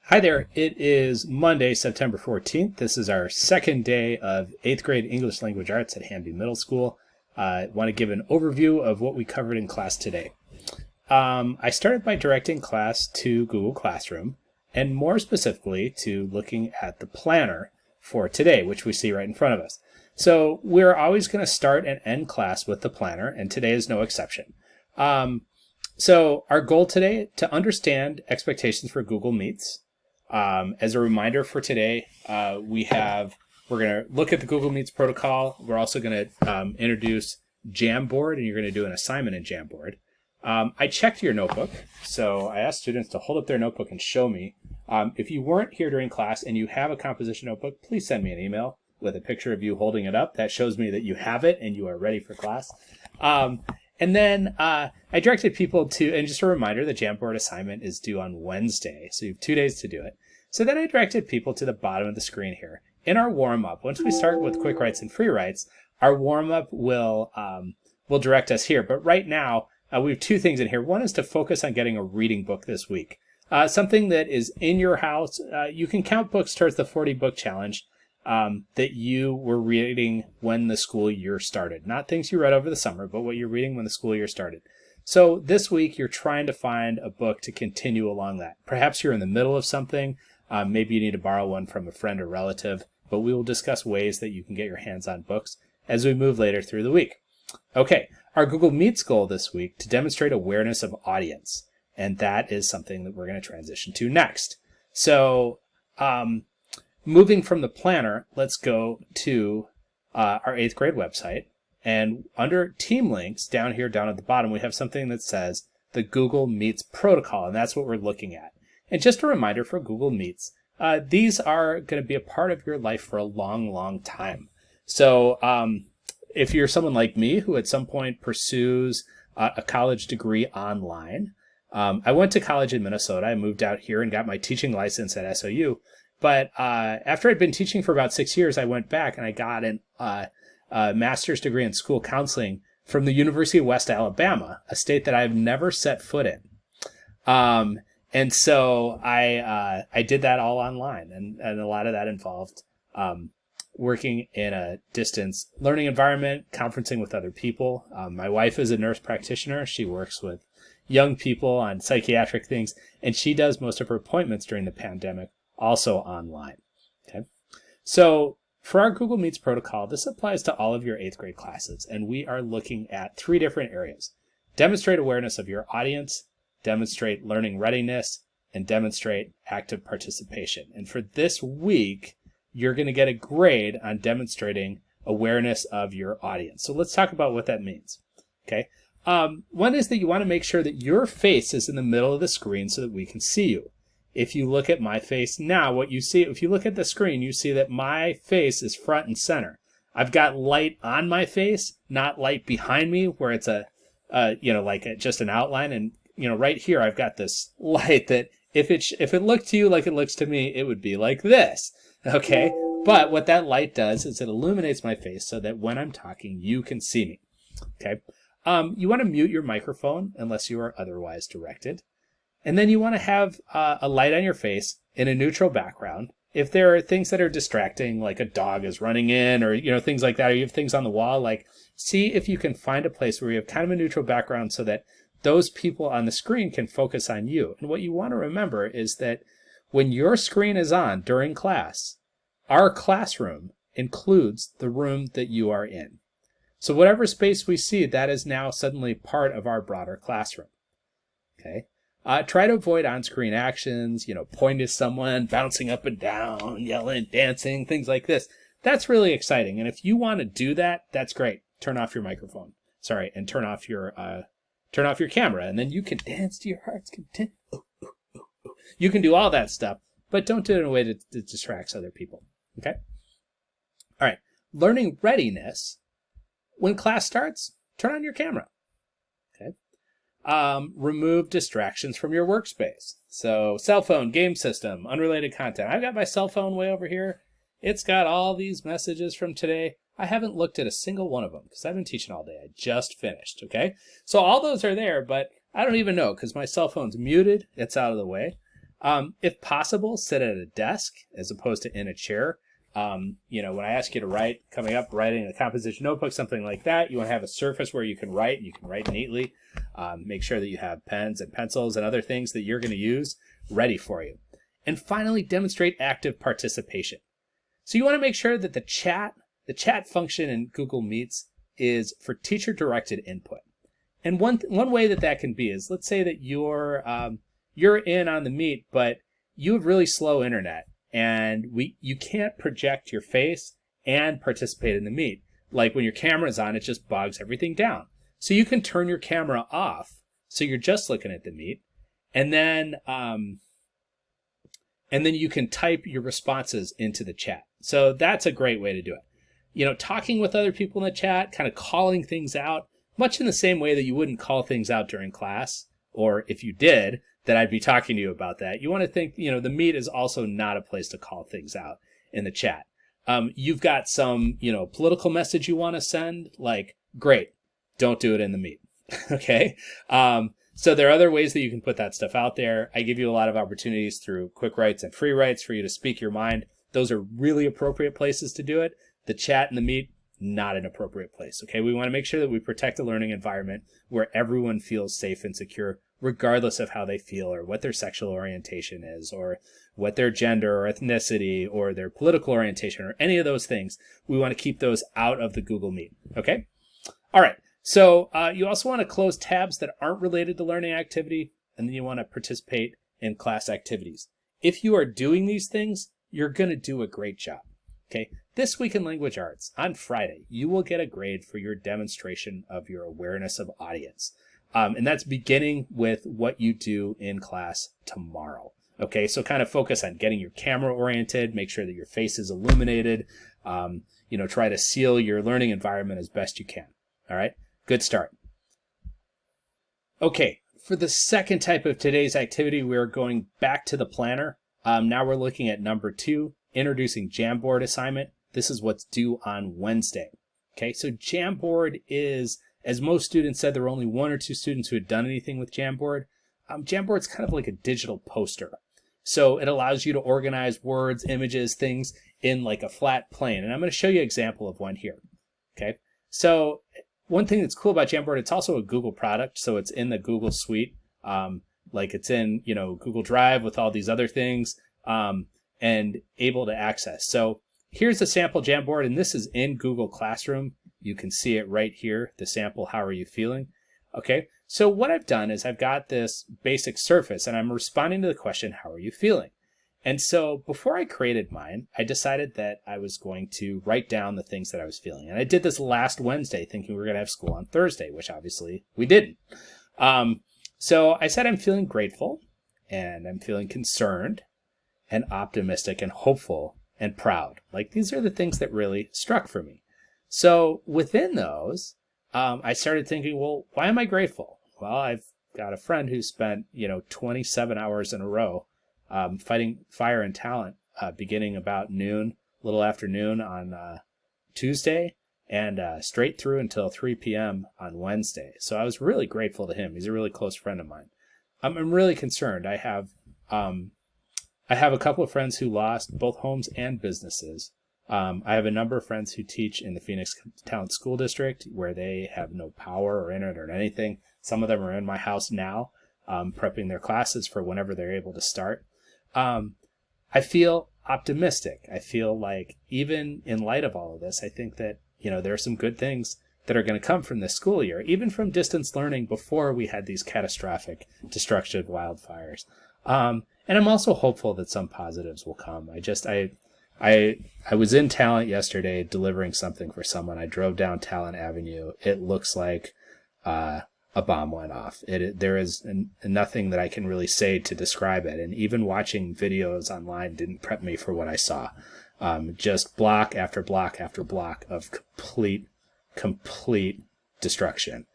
Hi there. It is Monday, September 14th. This is our second day of 8th grade English Language Arts at Hanby Middle School. I want to give an overview of what we covered in class today. I started by directing class to Google Classroom, and more specifically to looking at the planner for today, which we see right in front of us. So we're always going to start and end class with the planner, and today is no exception. So our goal today, to understand expectations for Google Meets. As a reminder for today, we're going to look at the Google Meets protocol. We're also going to introduce Jamboard, and you're going to do an assignment in Jamboard. I checked your notebook, so I asked students to hold up their notebook and show me. If you weren't here during class and you have a composition notebook, please send me an email with a picture of you holding it up. That shows me that you have it and you are ready for class. And then I directed people to, and just a reminder, the Jamboard assignment is due on Wednesday, so you have 2 days to do it. So then I directed people to the bottom of the screen here. In our warm-up, once we start with quick writes and free writes, our warm-up will direct us here. But right now, we have two things in here. One is to focus on getting a reading book this week. Something that is in your house. You can count books towards the 40-book challenge that you were reading when the school year started. Not things you read over the summer, but what you're reading when the school year started. So this week, you're trying to find a book to continue along that. Perhaps you're in the middle of something. Maybe you need to borrow one from a friend or relative, but we will discuss ways that you can get your hands on books as we move later through the week. Okay, our Google Meets goal this week to demonstrate awareness of audience, and that is something that we're going to transition to next. So moving from the planner, let's go to our 8th grade website, and under team links down here, down at the bottom, we have something that says the Google Meets protocol, and that's what we're looking at. And just a reminder for Google Meets, these are going to be a part of your life for a long, long time. So if you're someone like me who at some point pursues a college degree online, I went to college in Minnesota. I moved out here and got my teaching license at SOU. But after I'd been teaching for about 6 years, I went back and I got a master's degree in school counseling from the University of West Alabama, a state that I've never set foot in. And so I did that all online, and a lot of that involved working in a distance learning environment, conferencing with other people. My wife is a nurse practitioner. She works with young people on psychiatric things, and she does most of her appointments during the pandemic also online. Okay, so for our Google Meets protocol, this applies to all of your 8th grade classes, and we are looking at 3 different areas. Demonstrate awareness of your audience, demonstrate learning readiness, and demonstrate active participation. And for this week, you're going to get a grade on demonstrating awareness of your audience. So let's talk about what that means. Okay. One is that you want to make sure that your face is in the middle of the screen so that we can see you. If you look at my face now, what you see, if you look at the screen, you see that my face is front and center. I've got light on my face, not light behind me where it's just an outline. And right here, I've got this light that if it looked to you like it looks to me, it would be like this, okay? But what that light does is it illuminates my face so that when I'm talking, you can see me, okay? You want to mute your microphone unless you are otherwise directed. And then you want to have a light on your face in a neutral background. If there are things that are distracting, like a dog is running in or, things like that, or you have things on the wall, like see if you can find a place where you have kind of a neutral background so that those people on the screen can focus on you. And what you want to remember is that when your screen is on during class, our classroom includes the room that you are in. So whatever space we see, that is now suddenly part of our broader classroom. Okay. Try to avoid on-screen actions, pointing to someone, bouncing up and down, yelling, dancing, things like this. That's really exciting. And if you want to do that, that's great. Turn off your microphone. And turn off your camera, and then you can dance to your heart's content. Ooh, ooh, ooh, ooh. You can do all that stuff, but don't do it in a way that distracts other people. Okay? All right. Learning readiness. When class starts, turn on your camera. Okay? Remove distractions from your workspace. So cell phone, game system, unrelated content. I've got my cell phone way over here. It's got all these messages from today. I haven't looked at a single one of them because I've been teaching all day. I just finished, okay? So all those are there, but I don't even know because my cell phone's muted. It's out of the way. If possible, sit at a desk as opposed to in a chair. When I ask you to write, coming up, writing a composition notebook, something like that, you want to have a surface where you can write, and you can write neatly. Make sure that you have pens and pencils and other things that you're going to use ready for you. And finally, demonstrate active participation. So you want to make sure that the chat function in Google Meets is for teacher-directed input. And one way that can be is, let's say that you're in on the Meet, but you have really slow internet, and you can't project your face and participate in the Meet. Like when your camera's on, it just bogs everything down. So you can turn your camera off, so you're just looking at the Meet, and then you can type your responses into the chat. So that's a great way to do it. Talking with other people in the chat, kind of calling things out, much in the same way that you wouldn't call things out during class, or if you did, that I'd be talking to you about that. You want to think, the Meet is also not a place to call things out in the chat. You've got some, political message you want to send, like, great, don't do it in the Meet. Okay? So there are other ways that you can put that stuff out there. I give you a lot of opportunities through quick writes and free writes for you to speak your mind. Those are really appropriate places to do it. The chat and the Meet, not an appropriate place. Okay, we want to make sure that we protect a learning environment where everyone feels safe and secure, regardless of how they feel or what their sexual orientation is or what their gender or ethnicity or their political orientation or any of those things. We want to keep those out of the Google Meet. Okay? All right. So you also want to close tabs that aren't related to learning activity, and then you want to participate in class activities. If you are doing these things, you're going to do a great job. Okay, this week in language arts, on Friday, you will get a grade for your demonstration of your awareness of audience. And that's beginning with what you do in class tomorrow. Okay, so kind of focus on getting your camera oriented, make sure that your face is illuminated, try to seal your learning environment as best you can. All right, good start. Okay, for the second type of today's activity, we're going back to the planner. Now we're looking at number 2, introducing Jamboard Assignment. This is what's due on Wednesday. Okay, so Jamboard is, as most students said, there were only 1 or 2 students who had done anything with Jamboard. Jamboard's kind of like a digital poster. So it allows you to organize words, images, things in like a flat plane. And I'm going to show you an example of one here. Okay, so one thing that's cool about Jamboard, it's also a Google product. So it's in the Google suite. Like it's in, Google Drive with all these other things, and able to access. So here's a sample Jamboard, and this is in Google Classroom. You can see it right here, the sample, how are you feeling? Okay, so what I've done is I've got this basic surface, and I'm responding to the question, how are you feeling? And so before I created mine, I decided that I was going to write down the things that I was feeling. And I did this last Wednesday thinking we were going to have school on Thursday, which obviously we didn't. So I said I'm feeling grateful, and I'm feeling concerned, and optimistic, and hopeful, and proud. Like, these are the things that really struck for me. So within those, I started thinking, well, why am I grateful? Well, I've got a friend who spent, 27 hours in a row fighting fire and talent beginning about noon, a little after noon on Tuesday, and straight through until 3 p.m. on Wednesday. So I was really grateful to him. He's a really close friend of mine. I'm really concerned. I have a couple of friends who lost both homes and businesses. I have a number of friends who teach in the Phoenix Town School District where they have no power or internet or anything. Some of them are in my house now, prepping their classes for whenever they're able to start. I feel optimistic. I feel like even in light of all of this, I think that, there are some good things that are going to come from this school year, even from distance learning before we had these catastrophic destructive wildfires. And I'm also hopeful that some positives will come. I was in Talent yesterday delivering something for someone. I drove down Talent Avenue. It looks like a bomb went off. There is nothing that I can really say to describe it. And even watching videos online didn't prep me for what I saw. Just block after block after block of complete destruction.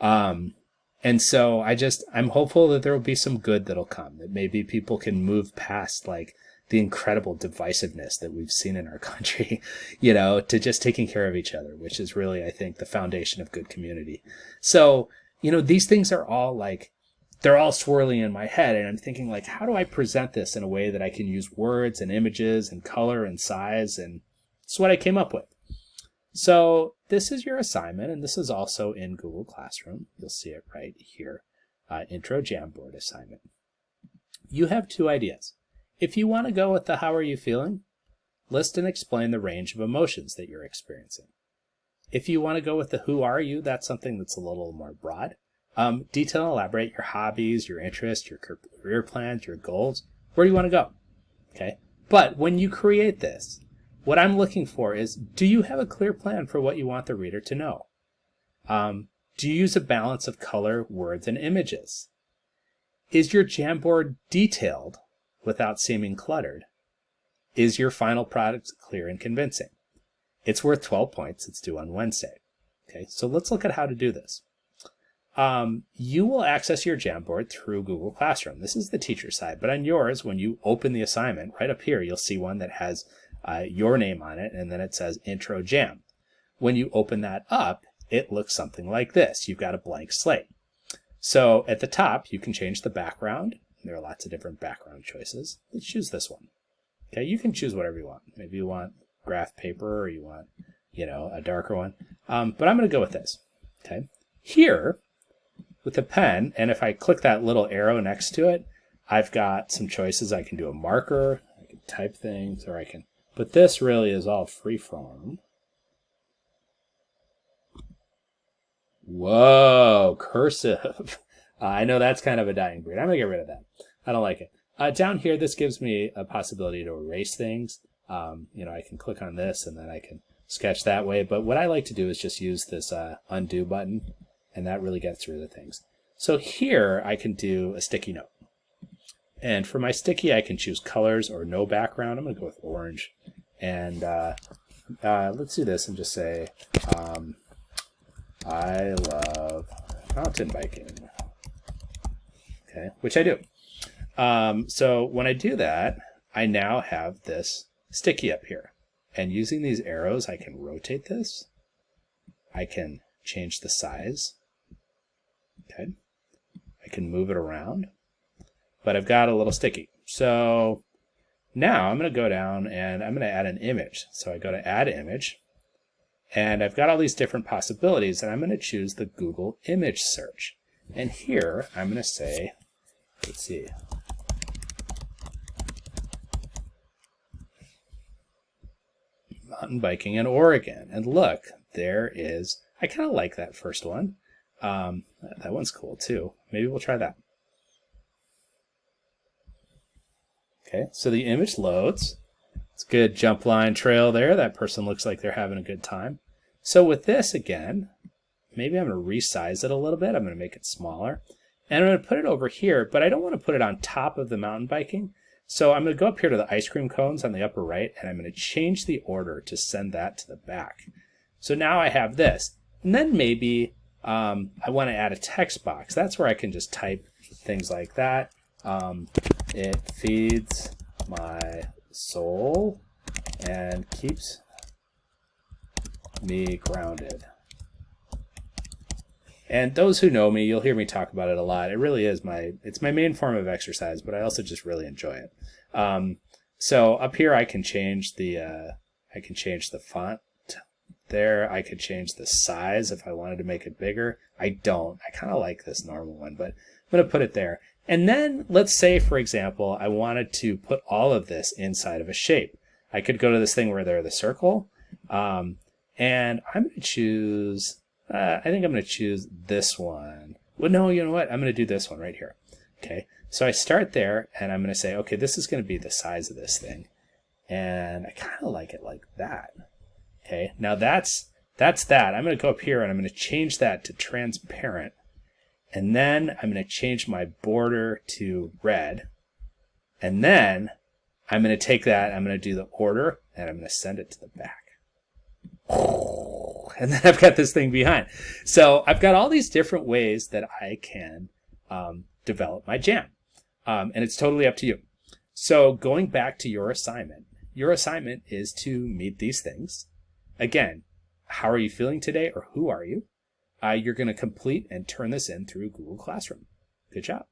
And so I'm hopeful that there will be some good that'll come, that maybe people can move past like the incredible divisiveness that we've seen in our country, to just taking care of each other, which is really, I think, the foundation of good community. So, these things are all like they're all swirling in my head, and I'm thinking, like, how do I present this in a way that I can use words and images and color and size? And it's what I came up with. So this is your assignment, and this is also in Google Classroom. You'll see it right here, Intro Jamboard Assignment. You have two ideas. If you want to go with the how are you feeling, list and explain the range of emotions that you're experiencing. If you want to go with the who are you, that's something that's a little more broad. Detail and elaborate your hobbies, your interests, your career plans, your goals. Where do you want to go? Okay. But when you create this, what I'm looking for is, do you have a clear plan for what you want the reader to know? Do you use a balance of color, words, and images? Is your Jamboard detailed without seeming cluttered? Is your final product clear and convincing? It's worth 12 points. It's due on Wednesday. Okay, so let's look at how to do this. You will access your Jamboard through Google Classroom. This is the teacher side, but on yours, when you open the assignment, right up here, you'll see one that has your name on it, and then it says Intro Jam. When you open that up, it looks something like this. You've got a blank slate. So at the top, you can change the background. There are lots of different background choices. Let's choose this one. Okay, you can choose whatever you want. Maybe you want graph paper, or you want, a darker one. But I'm going to go with this. Okay, here with the pen, and if I click that little arrow next to it, I've got some choices. I can do a marker, I can type things, or I can, but this really is all freeform. Whoa, cursive. I know that's kind of a dying breed. I'm going to get rid of that. I don't like it. Down here, this gives me a possibility to erase things. I can click on this and then I can sketch that way. But what I like to do is just use this undo button, and that really gets rid of things. So here I can do a sticky note. And for my sticky, I can choose colors or no background. I'm going to go with orange. And let's do this and just say, I love mountain biking. Okay, which I do. So when I do that, I now have this sticky up here. And using these arrows, I can rotate this. I can change the size. Okay. I can move it around. But I've got a little sticky. So now I'm going to go down and I'm going to add an image. So I go to Add Image. And I've got all these different possibilities, and I'm going to choose the Google image search. And here I'm going to say, let's see, mountain biking in Oregon. And look, there is, I kind of like that first one. That one's cool too. Maybe we'll try that. Okay, so the image loads. It's a good jump line trail there. That person looks like they're having a good time. So with this again, maybe I'm going to resize it a little bit. I'm going to make it smaller. And I'm going to put it over here, but I don't want to put it on top of the mountain biking. So I'm going to go up here to the ice cream cones on the upper right, and I'm going to change the order to send that to the back. So now I have this. And then maybe I want to add a text box. That's where I can just type things like that. It feeds my soul and keeps me grounded. And those who know me, you'll hear me talk about it a lot. It really is it's my main form of exercise, but I also just really enjoy it. So up here I can change the font there. I could change the size if I wanted to make it bigger. I don't. I kind of like this normal one, but I'm going to put it there. And then let's say, for example, I wanted to put all of this inside of a shape. I could go to this thing where there's the circle, and I'm going to choose, I think I'm going to choose this one. Well, no, you know what? I'm going to do this one right here. Okay, so I start there, and I'm going to say, okay, this is going to be the size of this thing. And I kind of like it like that. Okay, now that's that. I'm going to go up here, and I'm going to change that to transparent. And then I'm going to change my border to red. And then I'm going to take that, I'm going to do the order, and I'm going to send it to the back. And then I've got this thing behind. So I've got all these different ways that I can develop my jam. And it's totally up to you. So going back to your assignment is to meet these things. Again, how are you feeling today, or who are you? You're going to complete and turn this in through Google Classroom. Good job.